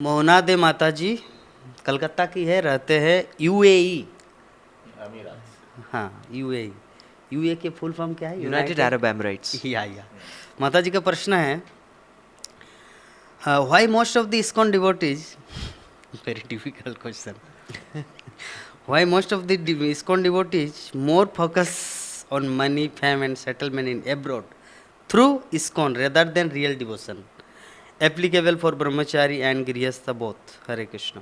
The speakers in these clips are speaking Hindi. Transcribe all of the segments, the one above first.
मोहना दे माता जी कलकत्ता की है, रहते हैं यूएई। हाँ, यूएई। यूए के फुल फॉर्म क्या है? United Arab Emirates. या माता जी का प्रश्न है, why most of the ISKCON devotees, very difficult question, why most of the ISKCON devotees more focus on money, fame and settlement in abroad through ISKCON rather than real devotion, applicable for Brahmachari and गृहस्थ बोथ। हरे कृष्ण।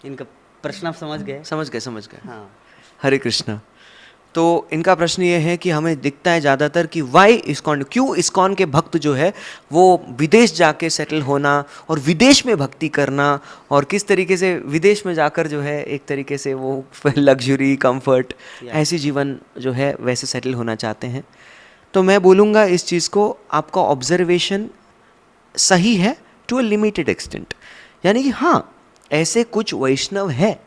इनका प्रश्न आप समझ गए? समझ गए। हाँ। हरे कृष्ण। तो इनका प्रश्न ये है कि हमें दिखता है ज़्यादातर कि वाई इस्कॉन, क्यों इस्कॉन के भक्त जो है वो विदेश जाके सेटल होना और विदेश में भक्ति करना, और किस तरीके से विदेश में जाकर जो है एक तरीके से वो लग्जरी, कंफर्ट, ऐसी जीवन जो है वैसे सेटल होना चाहते हैं। तो मैं बोलूँगा इस चीज़ को, आपका ऑब्जर्वेशन सही है टू अ लिमिटेड एक्सटेंट, यानी कि हाँ ऐसे कुछ वैष्णव है।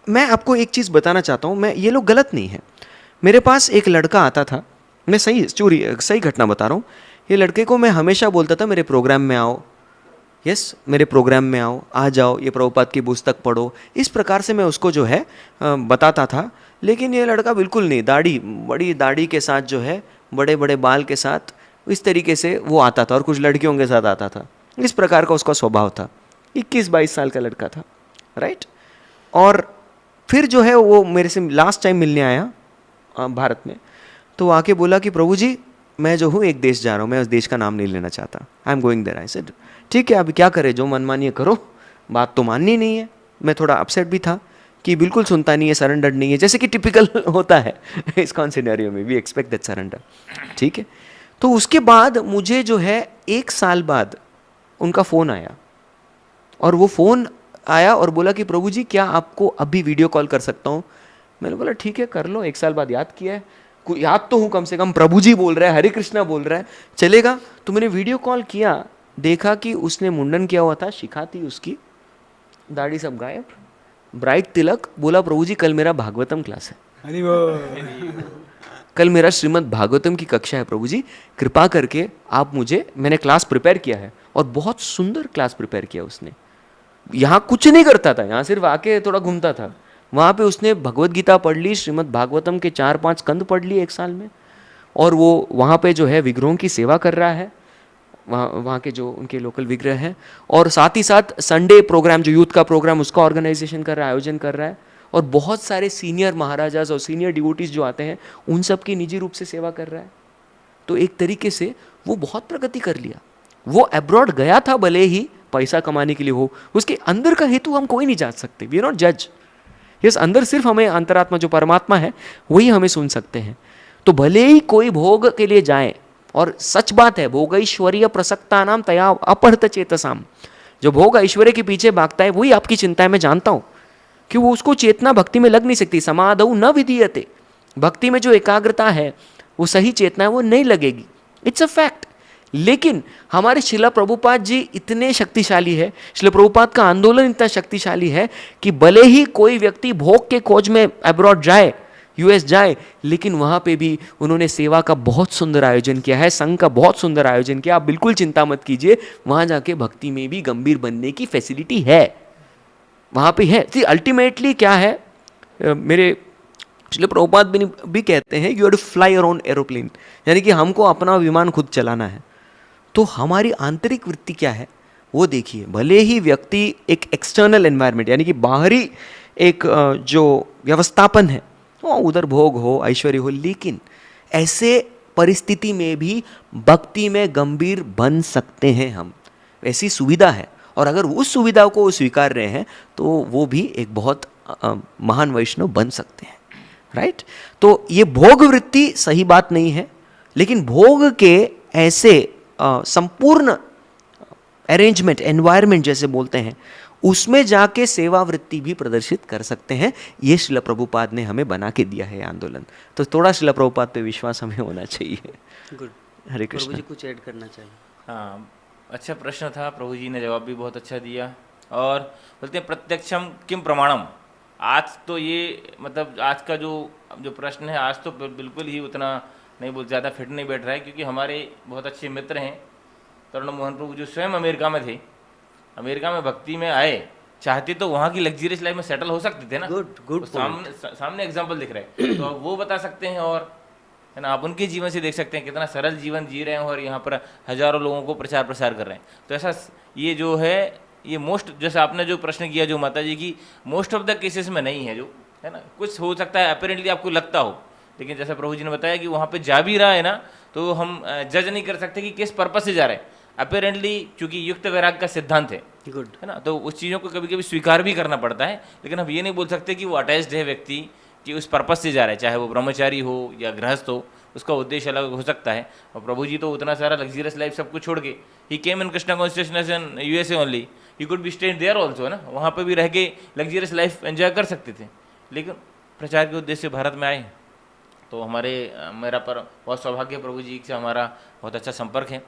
मैं आपको एक चीज़ बताना चाहता हूँ, मैं ये लोग गलत नहीं है। मेरे पास एक लड़का आता था, मैं सही घटना बता रहा हूँ। ये लड़के को मैं हमेशा बोलता था मेरे प्रोग्राम में आओ, यस मेरे प्रोग्राम में आओ, आ जाओ, ये प्रभुपाद की पुस्तक पढ़ो, इस प्रकार से मैं उसको जो है बताता था। लेकिन ये लड़का बिल्कुल नहीं, बड़ी दाढ़ी के साथ जो है, बड़े बड़े बाल के साथ, इस तरीके से वो आता था और कुछ लड़कियों के साथ आता था। इस प्रकार का उसका स्वभाव था। 21-22 साल का लड़का था, राइट। और फिर जो है वो मेरे से लास्ट टाइम मिलने आया भारत में, तो आके बोला कि प्रभु जी मैं जो हूँ एक देश जा रहा हूँ, मैं उस देश का नाम नहीं लेना चाहता, I am going there. I said ठीक है, अभी क्या करें, जो मन मानिए करो, बात तो माननी नहीं है। मैं थोड़ा अपसेट भी था कि बिल्कुल सुनता नहीं है, सरेंडर नहीं है, जैसे कि टिपिकल होता है इस सिनेरियो में, वी एक्सपेक्ट दैट सरेंडर, ठीक है। तो उसके बाद मुझे जो है 1 साल बाद उनका फ़ोन आया, और वो फ़ोन आया और बोला कि प्रभु जी क्या आपको अभी वीडियो कॉल कर सकता हूँ? मैंने बोला ठीक है कर लो, 1 साल बाद याद किया है, याद तो हूँ कम से कम, प्रभु जी बोल रहा है, हरे कृष्णा बोल रहा है, चलेगा। तो मैंने वीडियो कॉल किया, देखा कि उसने मुंडन किया हुआ था, शिखा थी उसकी, दाढ़ी सब गायब, ब्राइट तिलक। बोला प्रभु जी कल मेरा भागवतम क्लास है, कल मेरा श्रीमद् भागवतम की कक्षा है, प्रभु जी कृपा करके आप मुझे, मैंने क्लास प्रिपेयर किया है, और बहुत सुंदर क्लास प्रिपेयर किया उसने। यहाँ कुछ नहीं करता था, यहाँ सिर्फ आके थोड़ा घूमता था। वहाँ पे उसने भगवत गीता पढ़ ली, श्रीमद् भागवतम के 4-5 स्कंद पढ़ लिए 1 साल में, और वो वहाँ पे जो है विग्रहों की सेवा कर रहा है, वहाँ के जो उनके लोकल विग्रह हैं, और साथ ही साथ संडे प्रोग्राम जो यूथ का प्रोग्राम उसका ऑर्गेनाइजेशन कर रहा है, आयोजन कर रहा है, और बहुत सारे सीनियर महाराजाज और सीनियर डिवोटीज जो आते हैं उन सब की निजी रूप से सेवा कर रहा है। तो एक तरीके से वो बहुत प्रगति कर लिया। वो अब्रॉड गया था भले ही पैसा कमाने के लिए हो, उसके अंदर का हेतु हम कोई नहीं जान सकते, वी आर नॉट जज। यस, अंदर सिर्फ हमें अंतरात्मा जो परमात्मा है वही हमें सुन सकते हैं। तो भले ही कोई भोग के लिए जाए, और सच बात है भोगैश्वर्य प्रसक्ता नाम तया अपहृत चेतसाम, जो भोग ऐश्वर्य के पीछे भागता है वही आपकी चिंता है, मैं जानता हूँ कि वो उसको चेतना भक्ति में लग नहीं सकती, समाधौ न विधीयते, भक्ति में जो एकाग्रता है वो सही चेतना है वो नहीं लगेगी, इट्स अ फैक्ट। लेकिन हमारे शिला प्रभुपाद जी इतने शक्तिशाली है, शिला प्रभुपाद का आंदोलन इतना शक्तिशाली है कि भले ही कोई व्यक्ति भोग के खोज में अब्रॉड जाए, यूएस जाए, लेकिन वहाँ पे भी उन्होंने सेवा का बहुत सुंदर आयोजन किया है, संघ का बहुत सुंदर आयोजन किया। आप बिल्कुल चिंता मत कीजिए, वहाँ जाके भक्ति में भी गंभीर बनने की फैसिलिटी है, वहाँ पे है। अल्टीमेटली क्या है, मेरे इसलिए प्रभुपाद भी कहते हैं you have to fly your own aeroplane, यानी कि हमको अपना विमान खुद चलाना है। तो हमारी आंतरिक वृत्ति क्या है वो देखिए। भले ही व्यक्ति एक एक्सटर्नल एनवायरनमेंट, यानी कि बाहरी एक जो व्यवस्थापन है वो उधर भोग हो, ऐश्वर्य हो, लेकिन ऐसे परिस्थिति में भी भक्ति में गंभीर बन सकते हैं हम, ऐसी सुविधा है। और अगर उस सुविधा को स्वीकार रहे हैं तो वो भी एक बहुत महान वैष्णव बन सकते हैं, राइट। तो ये भोग वृत्ति सही बात नहीं है, लेकिन भोग के ऐसे संपूर्ण अरेंजमेंट, एनवायरनमेंट जैसे बोलते हैं, उसमें जाके सेवा वृत्ति भी प्रदर्शित कर सकते हैं। ये शिला प्रभुपाद ने हमें बना के दिया है आंदोलन। तो थोड़ा शिला प्रभुपाद पे विश्वास हमें होना चाहिए। गुड। हरे कृष्ण। प्रभु जी कुछ ऐड करना चाहिए? हाँ, अच्छा प्रश्न था, प्रभु जी ने जवाब भी बहुत अच्छा दिया। और बोलते हैं प्रत्यक्षम किम प्रमाणम। आज तो ये मतलब आज का जो प्रश्न है, आज तो बिल्कुल ही उतना नहीं, बहुत ज़्यादा फिट नहीं बैठ रहा है, क्योंकि हमारे बहुत अच्छे मित्र हैं तरुण मोहन प्रभु जो स्वयं अमेरिका में थे, अमेरिका में भक्ति में आए, चाहते तो वहाँ की लग्जरियस लाइफ में सेटल हो सकते थे ना। Good तो सामने एग्जाम्पल दिख रहे हैं, तो अब वो बता सकते हैं, और है ना, आप उनके जीवन से देख सकते हैं कितना सरल जीवन जी रहे हैं और यहाँ पर हजारों लोगों को प्रचार प्रसार कर रहे हैं। तो ऐसा ये जो है, ये मोस्ट, जैसे आपने जो प्रश्न किया जो माता जी की, मोस्ट ऑफ द केसेस में नहीं है, जो है ना, कुछ हो सकता है अपेरेंटली आपको लगता हो, लेकिन जैसे प्रभु जी ने बताया कि वहाँ पे जा भी रहा है ना, तो हम जज नहीं कर सकते कि किस पर्पस से जा रहे हैं। अपेरेंटली चूंकि युक्त वैराग का सिद्धांत है, गुड। है ना, तो उस चीज़ों को कभी कभी स्वीकार भी करना पड़ता है, लेकिन हम ये नहीं बोल सकते कि वो अटैच्ड है व्यक्ति, कि उस पर्पस से जा रहा है, चाहे वो ब्रह्मचारी हो या गृहस्थ हो, उसका उद्देश्य अलग हो सकता है। और प्रभु जी तो उतना सारा लग्जरियस लाइफ सब कुछ छोड़ के, he came in Krishna constitution USA only, he could be stayed there also, है ना, वहाँ पर भी रह के लग्जरियस लाइफ एंजॉय कर सकते थे, लेकिन प्रचार के उद्देश्य से भारत में आए। तो मेरा पर बहुत सौभाग्य, प्रभु जी से हमारा बहुत अच्छा संपर्क है।